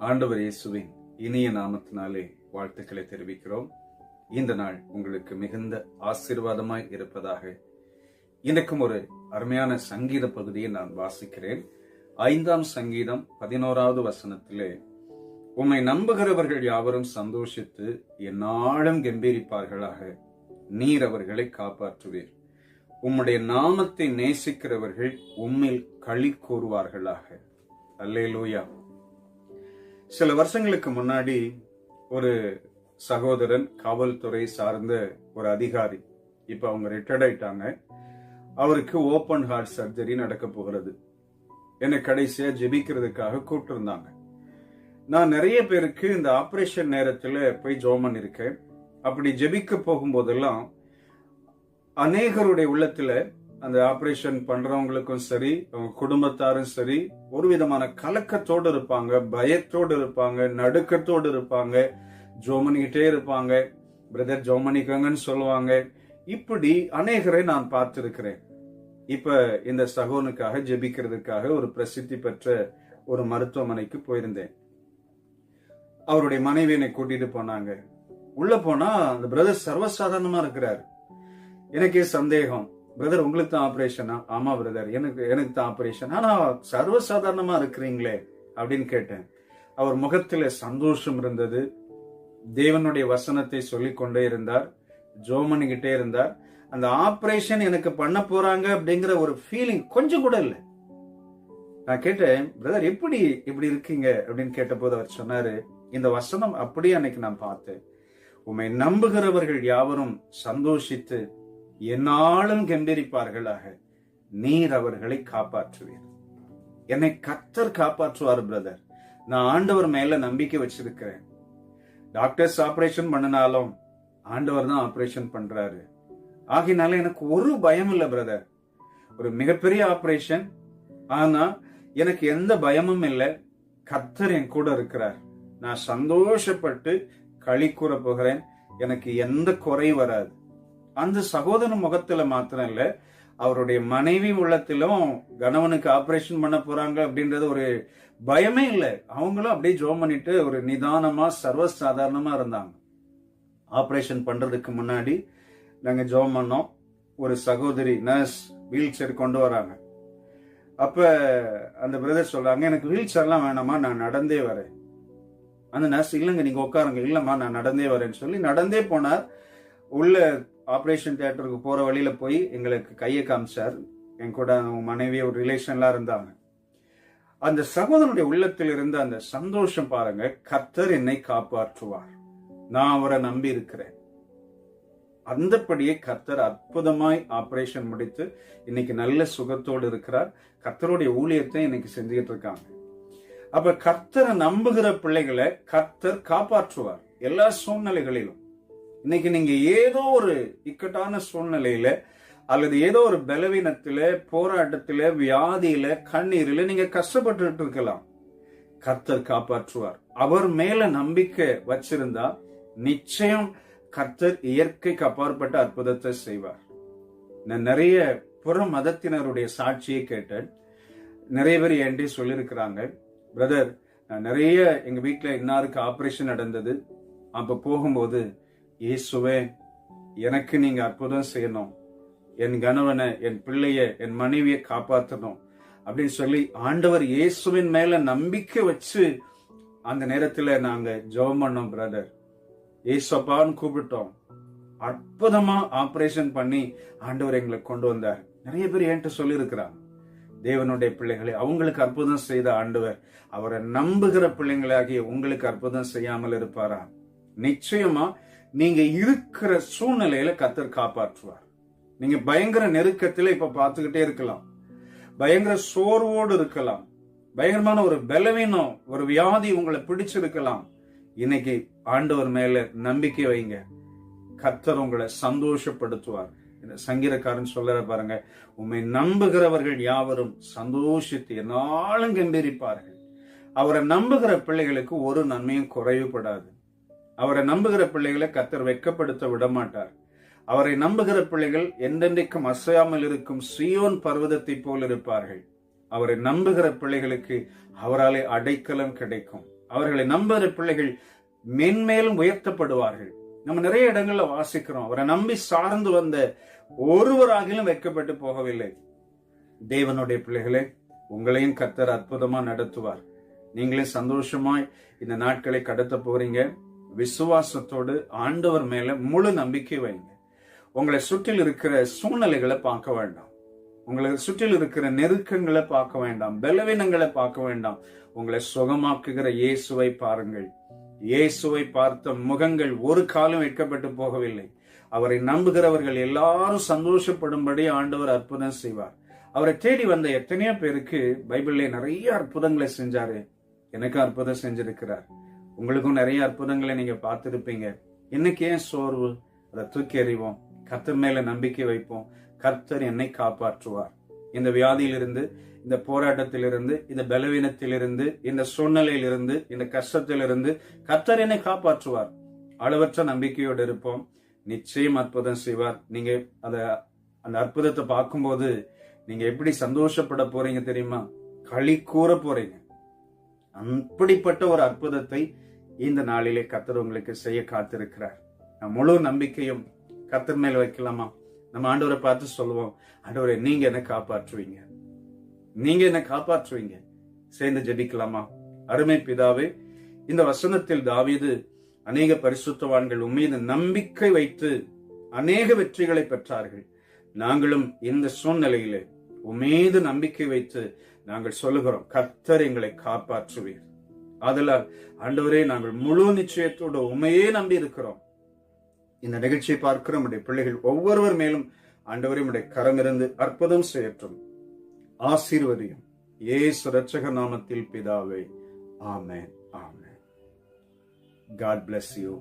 ஆண்டவர் இயேசுவின் இனிய நாமத்தினாலே வாழ்த்துக்களை தெரிவிக்கிறோம். இந்த நாள் உங்களுக்கு மிகுந்த ஆசீர்வாதமாய் இருப்பதாக. எனக்கும் ஒரு அருமையான சங்கீத பகுதியை நான் வாசிக்கிறேன். 5ஆம் சங்கீதம் 11வது வசனத்திலே, உம்மை நம்புகிறவர்கள் யாவரும் சந்தோஷித்து எந்நாளும் கம்பீரிப்பார்களாக, நீர் அவர்களை காப்பாற்றுவீர். உம்முடைய நாமத்தை நேசிக்கிறவர்கள் உம்மில் களி கூறுவார்களாக. அல்லேலூயா. சில வருஷங்களுக்கு முன்னாடி ஒரு சகோதரன், காவல்துறை சார்ந்த ஒரு அதிகாரி, இப்ப அவங்க ரிட்டையர்ட் ஆயிட்டாங்க. அவருக்கு ஓபன் ஹார்ட் சர்ஜரி நடக்க போகிறது. என்னை கடைசியா ஜெபிக்கிறதுக்காக கூப்பிட்டிருந்தாங்க. நான் நிறைய பேருக்கு இந்த ஆபரேஷன் நேரத்துல போய் ஜெபம் பண்ணிருக்கேன். அப்படி ஜெபிக்க போகும்போதெல்லாம் அநேகருடைய உள்ளத்துல, அந்த ஆபரேஷன் பண்றவங்களுக்கும் சரி, அவங்க குடும்பத்தாரும் சரி, ஒரு விதமான கலக்கத்தோடு இருப்பாங்க, பயத்தோடு இருப்பாங்க, நடுக்கத்தோடு இருப்பாங்க, ஜோமனிக்கிட்டே இருப்பாங்க. பிரதர் ஜோமனிக்கங்கன்னு சொல்லுவாங்க. இப்படி அநேகரை நான் பார்த்திருக்கிறேன். இப்ப இந்த சகோனுக்காக ஜெபிக்கிறதுக்காக ஒரு பிரசித்தி பெற்ற ஒரு மருத்துவமனைக்கு போயிருந்தேன். அவருடைய மனைவியனை கூட்டிட்டு போனாங்க. உள்ள போனா அந்த பிரதர் சர்வசாதாரணமா இருக்கிறார். எனக்கே சந்தேகம், பிரதர் உங்களுக்கு தான் ஆபரேஷனா? ஆமா பிரதர், எனக்கு தான் ஆபரேஷன். ஆனா சர்வசாதாரணமா இருக்கிறீங்களே அப்படின்னு கேட்டேன். அவர் முகத்துல சந்தோஷம் இருந்தது. தேவனுடைய வசனத்தை சொல்லிக் கொண்டே இருந்தார், ஜோமனிக்கிட்டே இருந்தார். அந்த ஆபரேஷன் எனக்கு பண்ண போறாங்க அப்படிங்கிற ஒரு ஃபீலிங் கொஞ்சம் கூட இல்லை. நான் கேட்டேன், பிரதர் எப்படி இப்படி இருக்கீங்க அப்படின்னு கேட்ட போது அவர் சொன்னாரு, இந்த வசனம் அப்படியே அன்னைக்கு நான் பார்த்தேன். உம்மை நம்புகிறவர்கள் யாவரும் சந்தோஷித்து எந்நாளும் கம்பீரிப்பார்களாக, நீர் அவர்களை காப்பாற்றுவீர். என்னை கர்த்தர் காப்பாற்றுவார் பிரதர். நான் ஆண்டவர் மேல நம்பிக்கை வச்சிருக்கிறேன். டாக்டர்ஸ் ஆபரேஷன் பண்ணினாலும் ஆண்டவர் தான் ஆபரேஷன் பண்றாரு. ஆகினால எனக்கு ஒரு பயம் இல்லை பிரதர். ஒரு மிகப்பெரிய ஆபரேஷன், ஆனா எனக்கு எந்த பயமும் இல்லை. கர்த்தர் என் கூட இருக்கிறார். நான் சந்தோஷப்பட்டு களி கூற போகிறேன். எனக்கு எந்த குறை வராது. அந்த சகோதரன் முகத்துல மாத்திரம் இல்ல, அவருடைய மனைவி உள்ளத்திலும் கணவனுக்கு ஆபரேஷன் பண்ண போறாங்க அப்படின்றது ஒரு பயமே இல்லை. அவங்களும் அப்படியே ஜோம் பண்ணிட்டு ஒரு நிதானமா சர்வசாதாரணமா இருந்தாங்க. ஆபரேஷன் பண்றதுக்கு முன்னாடி நாங்க ஜோம் பண்ணோம். ஒரு சகோதரி நர்ஸ் வீல் சேர் கொண்டு வராங்க. அப்ப அந்த பிரதர் சொல்றாங்க, எனக்கு வீல் சேர்லாம் வேணாமா, நான் நடந்தே வரேன். அந்த நர்ஸ், இல்லைங்க நீங்க உட்காருங்க. இல்லம்மா நான் நடந்தே வரேன்னு சொல்லி நடந்தே போனார். உள்ள ஆபரேஷன் தியேட்டருக்கு போற வழியில போய் எங்களுக்கு கையை காமிச்சார். என் கூட மனைவி ஒரு ரிலேஷன்லாம் இருந்தாங்க. அந்த சகோதரனுடைய உள்ளத்தில் இருந்த அந்த சந்தோஷம் பாருங்க. கர்த்தர் என்னை காப்பாற்றுவார், நான் அவரை நம்பி இருக்கிறேன். அந்தபடியே கர்த்தர் அற்புதமாய் ஆபரேஷன் முடித்து இன்னைக்கு நல்ல சுகத்தோடு இருக்கிறார். கர்த்தருடைய ஊழியத்தை இன்னைக்கு செஞ்சுக்கிட்டு இருக்காங்க. அப்ப கர்த்தரை நம்புகிற பிள்ளைகளை கர்த்தர் காப்பாற்றுவார் எல்லா சூழ்நிலைகளிலும். இன்னைக்கு நீங்க ஏதோ ஒரு இக்கட்டான சூழ்நிலையில அல்லது ஏதோ ஒரு பலவீனத்தில, போராட்டத்தில, வியாதியில, கண்ணீரில நீங்க கஷ்டப்பட்டு இருக்கலாம். கர்த்தர் காப்பாற்றுவார். அவர் மேல நம்பிக்கை வச்சிருந்தா நிச்சயம் கர்த்தர் இயற்கைக்கு அப்பாற்பட்ட அற்புதத்தை செய்வார். நான் நிறைய புற மதத்தினருடைய சாட்சியை கேட்டேன். நிறைய பேர் என்கிட்ட சொல்லியிருக்கிறாங்க, பிரதர் நிறைய எங்க வீட்டுல இன்னாருக்கு ஆபரேஷன் நடந்தது. அப்ப போகும்போது, இயேசுவே எனக்கு நீங்க அற்புதம் செய்யணும், என் கணவனை, என் பிள்ளைய, என் மனைவியை காப்பாற்றணும் அப்படின்னு சொல்லி ஆண்டவர் இயேசுவின் மேல நம்பிக்கை வச்சு அந்த நேரத்துல நாங்க ஜெபம் பண்ணோம். பிரதர் இயேசுப்பான்னு கூப்பிட்டோம். அற்புதமா ஆபரேஷன் பண்ணி ஆண்டவர் எங்களை கொண்டு வந்தார். நிறைய பேர் என்கிட்ட சொல்லி இருக்கிறாங்க, தேவனுடைய பிள்ளைகளை அவங்களுக்கு அற்புதம் செய்த ஆண்டவர் அவரை நம்புகிற பிள்ளைங்களாகிய உங்களுக்கு அற்புதம் செய்யாமல் இருப்பாரா? நிச்சயமா நீங்க இருக்கிற சூழ்நிலையில கர்த்தர் காப்பாற்றுவார். நீங்க பயங்கர நெருக்கத்துல இப்ப பார்த்துக்கிட்டே இருக்கலாம், பயங்கர சோர்வோடு இருக்கலாம், பயங்கரமான ஒரு பலவீனம், ஒரு வியாதி உங்களை பிடிச்சிருக்கலாம். இன்னைக்கு ஆண்டவர் மேல நம்பிக்கை வைங்க, கர்த்தர் உங்களை சந்தோஷப்படுத்துவார். இந்த சங்கீதக்காரன் சொல்ற பாருங்க, உம்மை நம்புகிறவர்கள் யாவரும் சந்தோஷித்து எந்நாளும் கம்பீரிப்பார்கள். அவரை நம்புகிற பிள்ளைகளுக்கு ஒரு நன்மையும் குறைவுபடாது. அவரை நம்புகிற பிள்ளைகளை கர்த்தர் வெட்கப்படுத்த விடமாட்டார். அவரை நம்புகிற பிள்ளைகள் என்றென்றைக்கும் அசையாமல் இருக்கும் சீயோன் பர்வதத்தை போல் இருப்பார்கள். அவரை நம்புகிற பிள்ளைகளுக்கு அவராலே அடைக்கலம் கிடைக்கும். அவர்களை நம்புகிற பிள்ளைகள் மென்மேலும் உயர்த்தப்படுவார்கள். நம்ம நிறைய இடங்கள்ல வாசிக்கிறோம், அவரை நம்பி சார்ந்து வந்த ஒருவராகிலும் வைக்கப்பட்டு போகவில்லை. தேவனுடைய பிள்ளைகளே, உங்களையும் கர்த்தர் அற்புதமா நடத்துவார். நீங்களே சந்தோஷமாய் இந்த நாட்களை கடத்த போறீங்க. விசுவாசத்தோடு ஆண்டவர் மேல முழு நம்பிக்கை வைங்க. உங்களை சுற்றில் இருக்கிற சூழ்நிலைகளை பார்க்க வேண்டாம், உங்களை சுற்றில் இருக்கிற நெருக்கங்களை பார்க்க வேண்டாம், பலவீனங்களை பார்க்க வேண்டாம். உங்களை சுகமாக்குகிற இயேசுவை பாருங்கள். இயேசுவை பார்த்த முகங்கள் ஒரு காலம் வைக்கப்பட்டு போகவில்லை. அவரை நம்புகிறவர்கள் எல்லாரும் சந்தோஷப்படும்படி ஆண்டவர் அற்புதம் செய்வார். அவரை தேடி வந்த எத்தனையோ பேருக்கு பைபிள்ல நிறைய அற்புதங்களை செஞ்சாரு. எனக்கு அற்புதம் செஞ்சிருக்கிறார். உங்களுக்கும் நிறைய அற்புதங்களை நீங்க பார்த்திருப்பீங்க. இன்னைக்கு ஏன் சோர்வு? அதை தூக்கி எறிவோம், கர்த்தர் மேல நம்பிக்கை வைப்போம். கர்த்தர் என்னை காப்பாற்றுவார். இந்த வியாதியிலிருந்து, இந்த போராட்டத்திலிருந்து, இந்த பலவீனத்திலிருந்து, இந்த சூழ்நிலையிலிருந்து, இந்த கஷ்டத்திலிருந்து கர்த்தர் என்னை காப்பாற்றுவார். அளவற்ற நம்பிக்கையோடு இருப்போம். நிச்சயம் அற்புதம் செய்வார். நீங்க அந்த அற்புதத்தை பார்க்கும்போது நீங்க எப்படி சந்தோஷப்பட போறீங்க தெரியுமா? களி கூற போறீங்க. அப்படிப்பட்ட ஒரு அற்புதத்தை இந்த நாளிலே கர்த்தர் உங்களுக்கு செய்ய காத்திருக்கிறார். முழு நம்பிக்கையும் கர்த்தர் மேல வைக்கலாமா? நம்ம ஆண்டவரை பார்த்து சொல்லுவோம், ஆண்டவரே நீங்க என்ன காப்பாற்றுவீங்க, நீங்க என்ன காப்பாற்றுவீங்க. சேர்ந்து ஜெபிக்கலாமா? அருமை பிதாவே, இந்த வசனத்தில் தாவீது அநேக பரிசுத்தவான்கள் உம்மீது நம்பிக்கை வைத்து அநேக வெற்றிகளை பெற்றார்கள். நாங்களும் இந்த சூழ்நிலையிலே உம்மீது நம்பிக்கை வைத்து நாங்கள் சொல்லுகிறோம், கர்த்தர் எங்களை காப்பாற்றுவீர். ஆதலால் ஆண்டவரே, நாங்கள் முழு நிச்சயத்தோடு உண்மையே நம்பி இருக்கிறோம். இந்த நிகழ்ச்சியை பார்க்கிற நம்முடைய பிள்ளைகள் ஒவ்வொருவர் மேலும் ஆண்டவரே உம்முடைய கரம் இருந்து அற்புதம் செய்யட்டும். ஆசீர்வதியும் இயேசு இரட்சகர் நாமத்தில் பிதாவே, ஆமென், ஆமென். God bless you.